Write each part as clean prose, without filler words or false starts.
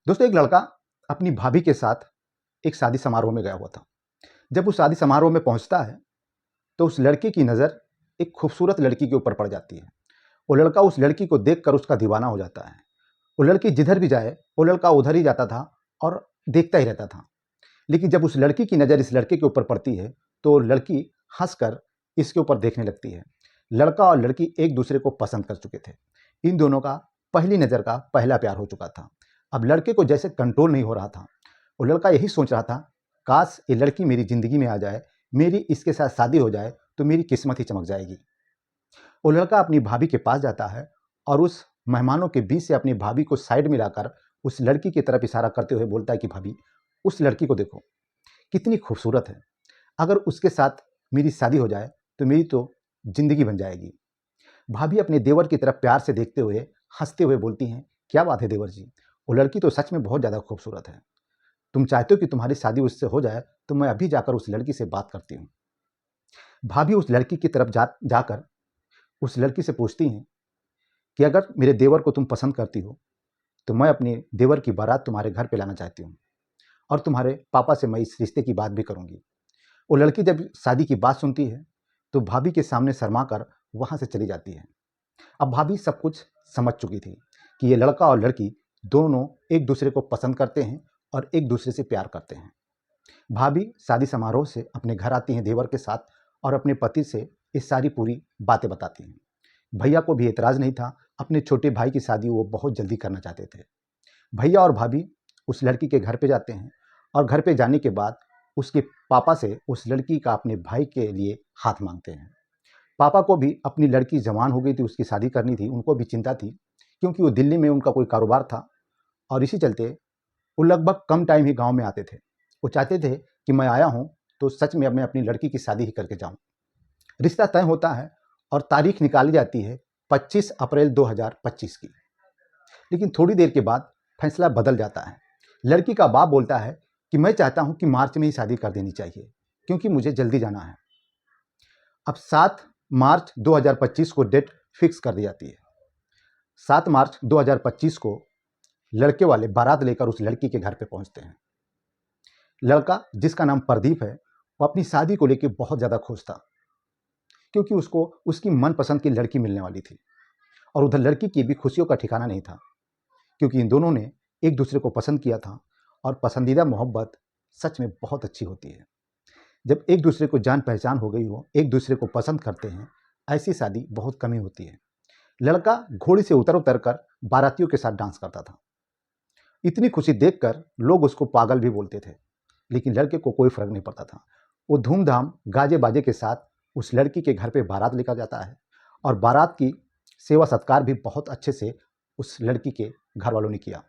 दोस्तों, एक लड़का अपनी भाभी के साथ एक शादी समारोह में गया हुआ था। जब उस शादी समारोह में पहुंचता है तो उस लड़के की नज़र एक खूबसूरत लड़की के ऊपर पड़ जाती है। वो लड़का उस लड़की को देखकर उसका दीवाना हो जाता है। वो लड़की जिधर भी जाए वो लड़का उधर ही जाता था और देखता ही रहता था। लेकिन जब उस लड़की की नज़र इस लड़के के ऊपर पड़ती है तो लड़की हंसकर इसके ऊपर देखने लगती है। लड़का और लड़की एक दूसरे को पसंद कर चुके थे। इन दोनों का पहली नज़र का पहला प्यार हो चुका था। अब लड़के को जैसे कंट्रोल नहीं हो रहा था। वो लड़का यही सोच रहा था, काश ये लड़की मेरी ज़िंदगी में आ जाए, मेरी इसके साथ शादी हो जाए तो मेरी किस्मत ही चमक जाएगी। वो लड़का अपनी भाभी के पास जाता है और उस मेहमानों के बीच से अपनी भाभी को साइड में लाकर उस लड़की की तरफ इशारा करते हुए बोलता है कि भाभी, उस लड़की को देखो, कितनी खूबसूरत है। अगर उसके साथ मेरी शादी हो जाए तो मेरी तो ज़िंदगी बन जाएगी। भाभी अपने देवर की तरफ प्यार से देखते हुए हंसते हुए बोलती हैं, क्या बात है देवर जी, वो लड़की तो सच में बहुत ज़्यादा खूबसूरत है। तुम चाहते हो कि तुम्हारी शादी उससे हो जाए तो मैं अभी जाकर उस लड़की से बात करती हूँ। भाभी उस लड़की की तरफ जाकर उस लड़की से पूछती हैं कि अगर मेरे देवर को तुम पसंद करती हो तो मैं अपने देवर की बारात तुम्हारे घर पे लाना चाहती हूँ और तुम्हारे पापा से मैं इस रिश्ते की बात भी करूँगी। वो लड़की जब शादी की बात सुनती है तो भाभी के सामने शर्मा कर वहाँ से चली जाती है। अब भाभी सब कुछ समझ चुकी थी कि ये लड़का और लड़की दोनों एक दूसरे को पसंद करते हैं और एक दूसरे से प्यार करते हैं। भाभी शादी समारोह से अपने घर आती हैं देवर के साथ और अपने पति से इस सारी पूरी बातें बताती हैं। भैया को भी एतराज़ नहीं था, अपने छोटे भाई की शादी वो बहुत जल्दी करना चाहते थे। भैया और भाभी उस लड़की के घर पे जाते हैं और घर पे जाने के बाद उसके पापा से उस लड़की का अपने भाई के लिए हाथ मांगते हैं। पापा को भी अपनी लड़की जवान हो गई थी, उसकी शादी करनी थी, उनको भी चिंता थी क्योंकि वो दिल्ली में उनका कोई कारोबार था और इसी चलते वो लगभग कम टाइम ही गांव में आते थे। वो चाहते थे कि मैं आया हूं तो सच में अब मैं अपनी लड़की की शादी ही करके जाऊं। रिश्ता तय होता है और तारीख निकाली जाती है 25 अप्रैल 2025 की। लेकिन थोड़ी देर के बाद फैसला बदल जाता है। लड़की का बाप बोलता है कि मैं चाहता हूं कि मार्च में ही शादी कर देनी चाहिए क्योंकि मुझे जल्दी जाना है। अब 7 मार्च 2025 को डेट फिक्स कर दी जाती है। 7 मार्च 2025 को लड़के वाले बारात लेकर उस लड़की के घर पे पहुंचते हैं। लड़का, जिसका नाम प्रदीप है, वो अपनी शादी को लेकर बहुत ज़्यादा खुश था क्योंकि उसको उसकी मनपसंद की लड़की मिलने वाली थी और उधर लड़की की भी खुशियों का ठिकाना नहीं था क्योंकि इन दोनों ने एक दूसरे को पसंद किया था और पसंदीदा मोहब्बत सच में बहुत अच्छी होती है। जब एक दूसरे को जान पहचान हो गई हो, एक दूसरे को पसंद करते हैं, ऐसी शादी बहुत कम ही होती है। लड़का घोड़ी से उतर उतर कर बारातियों के साथ डांस करता था। इतनी खुशी देखकर लोग उसको पागल भी बोलते थे, लेकिन लड़के को कोई फर्क नहीं पड़ता था। वो धूमधाम गाजे बाजे के साथ उस लड़की के घर पे बारात लेकर जाता है और बारात की सेवा सत्कार भी बहुत अच्छे से उस लड़की के घर वालों ने किया।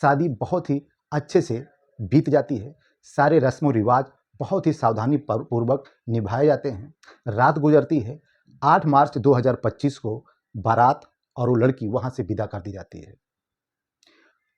शादी बहुत ही अच्छे से बीत जाती है। सारे रस्म रिवाज बहुत ही सावधानी पूर्वक निभाए जाते हैं। रात गुजरती है। 8 मार्च 2025 को बारात और वो लड़की वहाँ से विदा कर दी जाती है।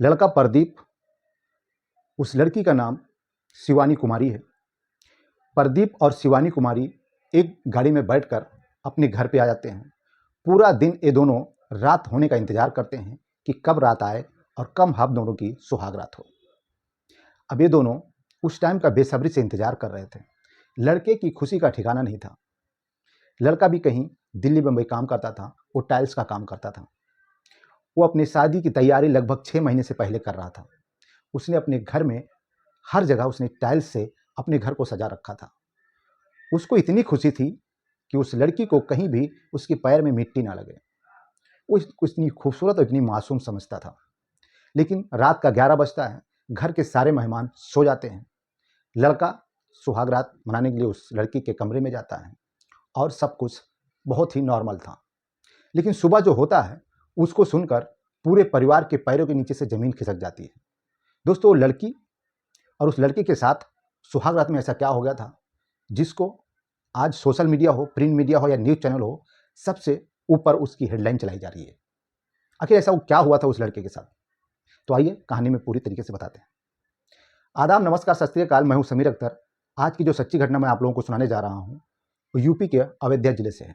लड़का प्रदीप, उस लड़की का नाम शिवानी कुमारी है। प्रदीप और शिवानी कुमारी एक गाड़ी में बैठकर अपने घर पे आ जाते हैं। पूरा दिन ये दोनों रात होने का इंतजार करते हैं कि कब रात आए और कब हम दोनों की सुहाग रात हो। अब ये दोनों उस टाइम का बेसब्री से इंतजार कर रहे थे। लड़के की खुशी का ठिकाना नहीं था। लड़का भी कहीं दिल्ली बम्बई काम करता था, वो टाइल्स का काम करता था। वो अपनी शादी की तैयारी लगभग 6 महीने से पहले कर रहा था। उसने अपने घर में हर जगह उसने टाइल्स से अपने घर को सजा रखा था। उसको इतनी खुशी थी कि उस लड़की को कहीं भी उसके पैर में मिट्टी ना लगे। वो इसको इतनी खूबसूरत और इतनी मासूम समझता था। लेकिन रात का 11 बजता है, घर के सारे मेहमान सो जाते हैं। लड़का सुहाग रात मनाने के लिए उस लड़की के कमरे में जाता है और सब कुछ बहुत ही नॉर्मल था। लेकिन सुबह जो होता है उसको सुनकर पूरे परिवार के पैरों के नीचे से ज़मीन खिसक जाती है। दोस्तों, वो लड़की और उस लड़के के साथ सुहाग रात में ऐसा क्या हो गया था जिसको आज सोशल मीडिया हो, प्रिंट मीडिया हो या न्यूज़ चैनल हो, सबसे ऊपर उसकी हेडलाइन चलाई जा रही है। आखिर ऐसा वो क्या हुआ था उस लड़के के साथ? तो आइए कहानी में पूरी तरीके से बताते हैं। आदाब, नमस्कार, सत श्री अकाल। मैं हूं समीर अख्तर। आज की जो सच्ची घटना मैं आप लोगों को सुनाने जा रहा हूं वो यूपी के अयोध्या जिले से है।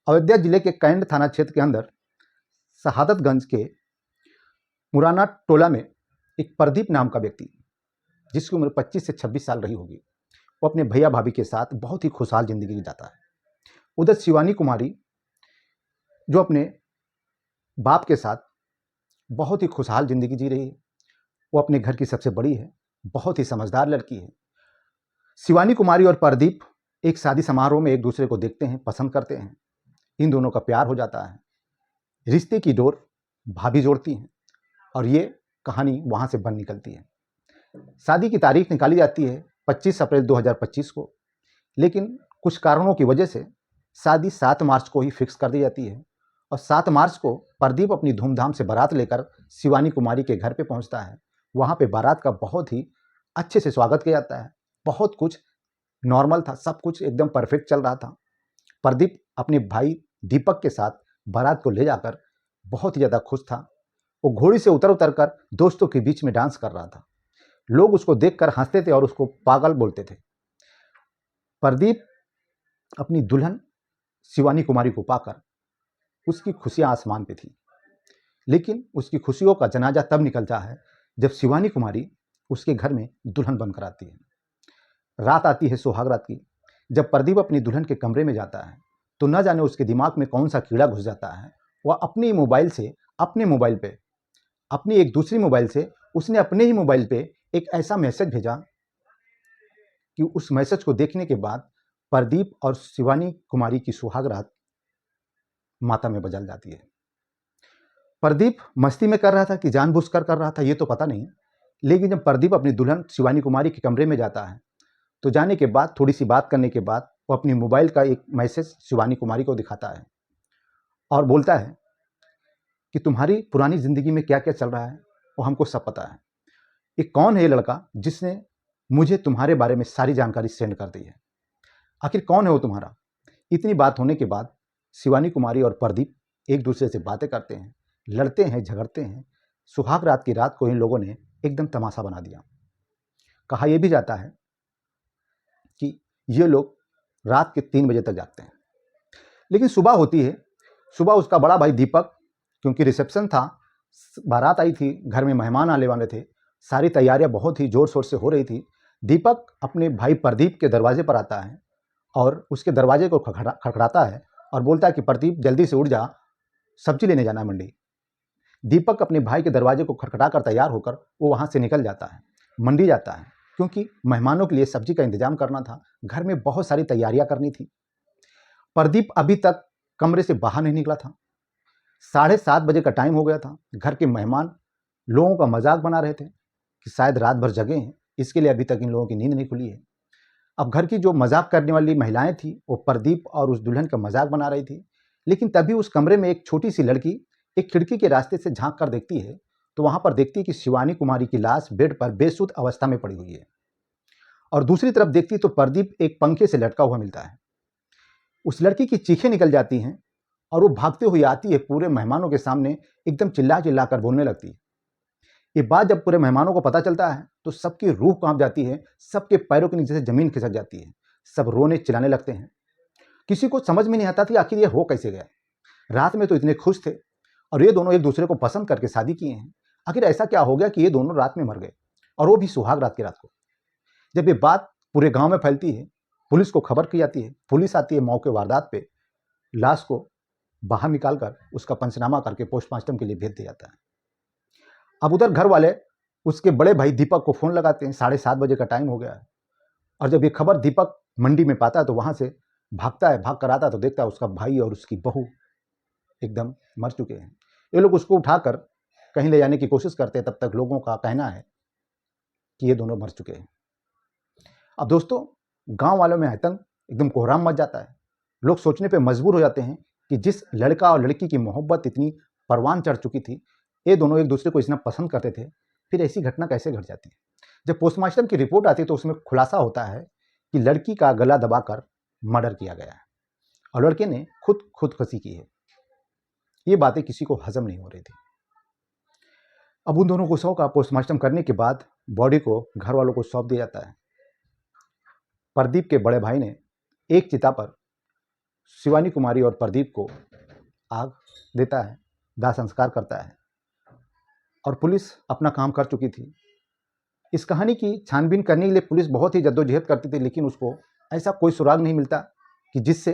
अयोध्या जिले के कैंट थाना क्षेत्र के अंदर शहादतगंज के मुराना टोला में एक प्रदीप नाम का व्यक्ति, जिसकी उम्र 25 से 26 साल रही होगी, वो अपने भैया भाभी के साथ बहुत ही खुशहाल जिंदगी जीता है। उधर शिवानी कुमारी, जो अपने बाप के साथ बहुत ही खुशहाल जिंदगी जी रही है, वो अपने घर की सबसे बड़ी है, बहुत ही समझदार लड़की है। शिवानी कुमारी और प्रदीप एक शादी समारोह में एक दूसरे को देखते हैं, पसंद करते हैं। इन दोनों का प्यार हो जाता है, रिश्ते की डोर भाभी जोड़ती हैं और ये कहानी वहाँ से बन निकलती है। शादी की तारीख निकाली जाती है 25 अप्रैल 2025 को, लेकिन कुछ कारणों की वजह से शादी 7 मार्च को ही फिक्स कर दी जाती है। और 7 मार्च को प्रदीप अपनी धूमधाम से बारात लेकर शिवानी कुमारी के घर पे पहुंचता है। वहाँ पे बारात का बहुत ही अच्छे से स्वागत किया जाता है। बहुत कुछ नॉर्मल था, सब कुछ एकदम परफेक्ट चल रहा था। प्रदीप अपने भाई दीपक के साथ बारात को ले जाकर बहुत ही ज़्यादा खुश था। वो घोड़ी से उतर उतर कर दोस्तों के बीच में डांस कर रहा था। लोग उसको देखकर हंसते थे और उसको पागल बोलते थे। प्रदीप अपनी दुल्हन शिवानी कुमारी को पाकर उसकी खुशियां आसमान पे थी, लेकिन उसकी खुशियों का जनाजा तब निकलता है जब शिवानी कुमारी उसके घर में दुल्हन बनकर आती है। रात आती है सुहाग रात की। जब प्रदीप अपनी दुल्हन के कमरे में जाता है तो न जाने उसके दिमाग में कौन सा कीड़ा घुस जाता है। वह अपने मोबाइल से अपने मोबाइल पे, अपनी एक दूसरी मोबाइल से उसने अपने ही मोबाइल पे एक ऐसा मैसेज भेजा कि उस मैसेज को देखने के बाद प्रदीप और शिवानी कुमारी की सुहाग रात माता में बदल जाती है। प्रदीप मस्ती में कर रहा था कि जानबूझकर कर रहा था ये तो पता नहीं, लेकिन जब प्रदीप अपनी दुल्हन शिवानी कुमारी के कमरे में जाता है तो जाने के बाद थोड़ी सी बात करने के बाद वो अपनी मोबाइल का एक मैसेज शिवानी कुमारी को दिखाता है और बोलता है कि तुम्हारी पुरानी ज़िंदगी में क्या क्या चल रहा है वो हमको सब पता है। ये कौन है ये लड़का जिसने मुझे तुम्हारे बारे में सारी जानकारी सेंड कर दी है? आखिर कौन है वो तुम्हारा? इतनी बात होने के बाद शिवानी कुमारी और प्रदीप एक दूसरे से बातें करते हैं, लड़ते हैं, झगड़ते हैं। सुहाग रात की रात को इन लोगों ने एकदम तमाशा बना दिया। कहा यह भी जाता है कि ये लोग रात के 3 बजे तक जागते हैं। लेकिन सुबह होती है। सुबह उसका बड़ा भाई दीपक, क्योंकि रिसेप्शन था, बारात आई थी, घर में मेहमान आने वाले थे, सारी तैयारियां बहुत ही जोर शोर से हो रही थी। दीपक अपने भाई प्रदीप के दरवाजे पर आता है और उसके दरवाजे को खड़खड़ाता है और बोलता है कि प्रदीप जल्दी से उठ जा, सब्जी लेने जाना है मंडी। दीपक अपने भाई के दरवाजे को खटखटा कर तैयार होकर वो वहाँ से निकल जाता है, मंडी जाता है, क्योंकि मेहमानों के लिए सब्जी का इंतजाम करना था, घर में बहुत सारी तैयारियां करनी थी। प्रदीप अभी तक कमरे से बाहर नहीं निकला था। 7:30 बजे का टाइम हो गया था। घर के मेहमान लोगों का मजाक बना रहे थे कि शायद रात भर जगे हैं, इसके लिए अभी तक इन लोगों की नींद नहीं खुली है। अब घर की जो मजाक करने वाली महिलाएं थी वो प्रदीप और उस दुल्हन का मजाक बना रही थी। लेकिन तभी उस कमरे में एक छोटी सी लड़की एक खिड़की के रास्ते से झांक कर देखती है तो वहां पर देखती है कि शिवानी कुमारी की लाश बेड पर बेसुध अवस्था में पड़ी हुई है। और दूसरी तरफ देखती तो प्रदीप एक पंखे से लटका हुआ मिलता है। उस लड़की की चीखें निकल जाती हैं और वो भागते हुए आती है, पूरे मेहमानों के सामने एकदम चिल्ला चिल्ला कर बोलने लगती है। ये बात जब पूरे मेहमानों को पता चलता है तो सबकी रूह कांप जाती है, सबके पैरों के नीचे से जमीन खिसक जाती है, सब रोने चिल्लाने लगते हैं। किसी को समझ में नहीं आता था आखिर ये हो कैसे गया। रात में तो इतने खुश थे और ये दोनों एक दूसरे को पसंद करके शादी किए हैं, आखिर ऐसा क्या हो गया कि ये दोनों रात में मर गए, और वो भी सुहाग रात की रात को। जब ये बात पूरे गांव में फैलती है, पुलिस को खबर की जाती है, पुलिस आती है मौके वारदात पे, लाश को बाहर निकालकर उसका पंचनामा करके पोस्टमार्टम के लिए भेज दिया जाता है। अब उधर घर वाले उसके बड़े भाई दीपक को फोन लगाते हैं, 7:30 बजे का टाइम हो गया है। और जब ये खबर दीपक मंडी में पाता है तो वहां से भागता है, भाग कर आता है तो देखता है उसका भाई और उसकी बहू एकदम मर चुके हैं। ये लोग उसको उठाकर कहीं ले जाने की कोशिश करते हैं, तब तक लोगों का कहना है कि ये दोनों मर चुके हैं। अब दोस्तों, गांव वालों में आतंक एकदम कोहराम मच जाता है। लोग सोचने पे मजबूर हो जाते हैं कि जिस लड़का और लड़की की मोहब्बत इतनी परवान चढ़ चुकी थी, ये दोनों एक दूसरे को इतना पसंद करते थे, फिर ऐसी घटना कैसे घट जाती है। जब पोस्टमार्टम की रिपोर्ट आती है तो उसमें खुलासा होता है कि लड़की का गला दबाकर मर्डर किया गया है और लड़के ने खुदकुशी की है। ये बातें किसी को हजम नहीं हो रही थी। अब उन दोनों को शव का पोस्टमार्टम करने के बाद बॉडी को घर वालों को सौंप दिया जाता है। प्रदीप के बड़े भाई ने एक चिता पर शिवानी कुमारी और प्रदीप को आग देता है, दाह संस्कार करता है। और पुलिस अपना काम कर चुकी थी। इस कहानी की छानबीन करने के लिए पुलिस बहुत ही जद्दोजहद करती थी, लेकिन उसको ऐसा कोई सुराग नहीं मिलता कि जिससे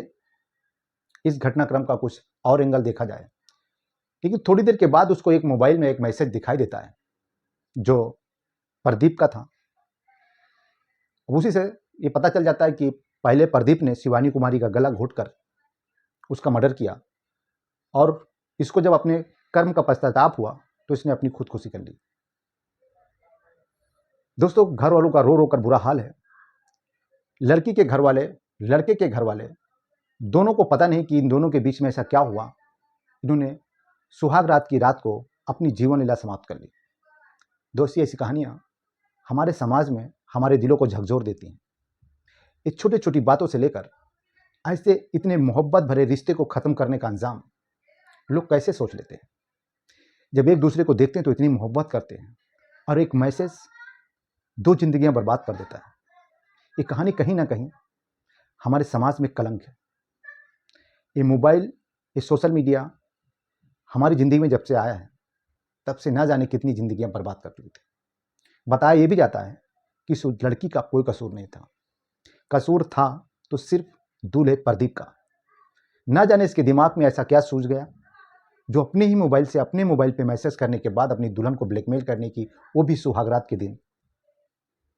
इस घटनाक्रम का कुछ और एंगल देखा जाए। लेकिन थोड़ी देर के बाद उसको एक मोबाइल में एक मैसेज दिखाई देता है जो प्रदीप का था। उसी से ये पता चल जाता है कि पहले प्रदीप ने शिवानी कुमारी का गला घोंटकर उसका मर्डर किया, और इसको जब अपने कर्म का पश्चाताप हुआ तो इसने अपनी खुदकुशी कर ली। दोस्तों, घर वालों का रो रो कर बुरा हाल है। लड़की के घर वाले, लड़के के घर वाले, दोनों को पता नहीं कि इन दोनों के बीच में ऐसा क्या हुआ। इन्होंने सुहाग रात की रात को अपनी जीवन लीला समाप्त कर ली। दोस्तों, ऐसी कहानियाँ हमारे समाज में हमारे दिलों को झकझोर देती हैं। इस छोटी छोटी बातों से लेकर ऐसे इतने मोहब्बत भरे रिश्ते को ख़त्म करने का अंजाम लोग कैसे सोच लेते हैं। जब एक दूसरे को देखते हैं तो इतनी मोहब्बत करते हैं, और एक मैसेज 2 जिंदगियां बर्बाद कर देता है। ये कहानी कहीं ना कहीं हमारे समाज में कलंक है। ये मोबाइल, ये सोशल मीडिया हमारी ज़िंदगी में जब से आया है तब से ना जाने कितनी ज़िंदगियां बर्बाद कर चुकी थी। बताया ये भी जाता है कि उस लड़की का कोई कसूर नहीं था। कसूर था तो सिर्फ दूल्हे प्रदीप का। ना जाने इसके दिमाग में ऐसा क्या सूझ गया जो अपने ही मोबाइल से, अपने मोबाइल पे मैसेज करने के बाद अपनी दुल्हन को ब्लैकमेल करने की, वो भी सुहागरात के दिन।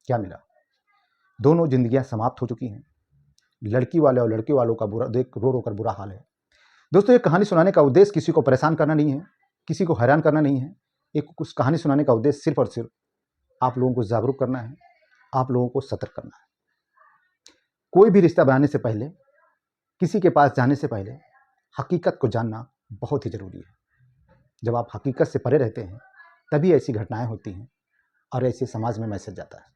क्या मिला? दोनों जिंदगियां समाप्त हो चुकी हैं। लड़की वाले और लड़के वालों का बुरा देख रो रो कर बुरा हाल है। दोस्तों, ये कहानी सुनाने का उद्देश्य किसी को परेशान करना नहीं है, किसी को हैरान करना नहीं है। एक कुछ कहानी सुनाने का उद्देश्य सिर्फ और सिर्फ आप लोगों को जागरूक करना है, आप लोगों को सतर्क करना है। कोई भी रिश्ता बनाने से पहले, किसी के पास जाने से पहले हकीकत को जानना बहुत ही ज़रूरी है। जब आप हकीकत से परे रहते हैं तभी ऐसी घटनाएं होती हैं और ऐसे समाज में मैसेज जाता है।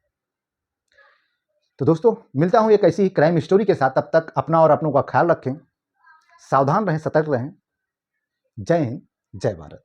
तो दोस्तों, मिलता हूं एक ऐसी ही क्राइम स्टोरी के साथ। तब तक अपना और अपनों का ख्याल रखें, सावधान रहें, सतर्क रहें। जय हिंद, जय भारत।